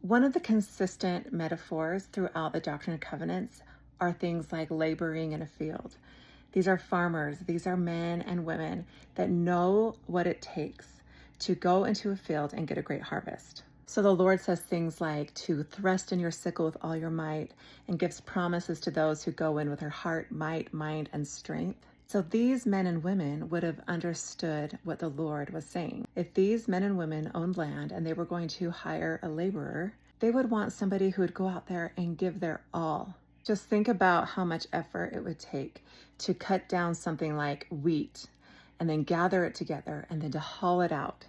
One of the consistent metaphors throughout the Doctrine and Covenants are things like laboring in a field. These are farmers, these are men and women that know what it takes to go into a field and get a great harvest. So the Lord says things like to thrust in your sickle with all your might, and gives promises to those who go in with their heart, might, mind, and strength. So these men and women would have understood what the Lord was saying. If these men and women owned land and they were going to hire a laborer, they would want somebody who would go out there and give their all. Just think about how much effort it would take to cut down something like wheat and then gather it together and then to haul it out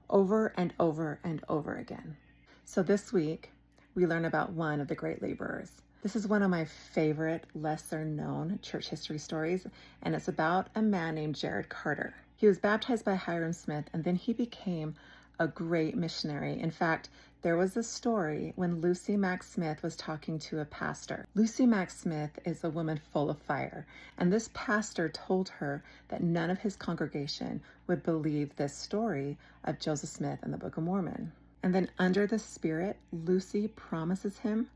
over and over and over again. So this week, we learn about one of the great laborers. This is one of my favorite lesser known church history stories, and it's about a man named Jared Carter. He was baptized by Hiram Smith, and then he became a great missionary. In fact, there was a story when Lucy Mack Smith was talking to a pastor. Lucy Mack Smith is a woman full of fire, and this pastor told her that none of his congregation would believe this story of Joseph Smith and the Book of Mormon. And then under the Spirit, Lucy promises him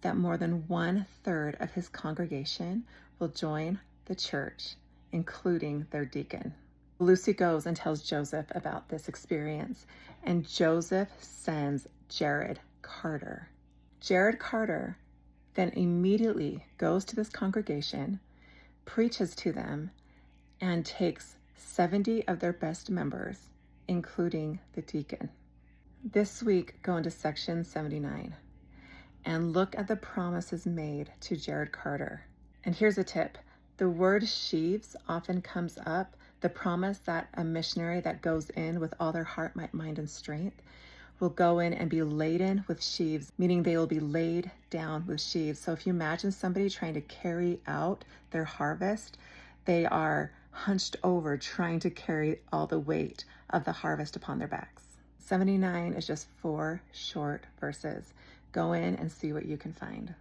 that more than 1/3 of his congregation will join the church, including their deacon. Lucy goes and tells Joseph about this experience, and Joseph sends Jared Carter. Jared Carter then immediately goes to this congregation, preaches to them, and takes 70 of their best members, including the deacon. This week, go into section 79 and look at the promises made to Jared Carter. And here's a tip. The word sheaves often comes up, the promise that a missionary that goes in with all their heart, might, mind, and strength will go in and be laden with sheaves, meaning they will be laid down with sheaves. So if you imagine somebody trying to carry out their harvest, they are hunched over trying to carry all the weight of the harvest upon their backs. 79 is just 4 short verses. Go in and see what you can find.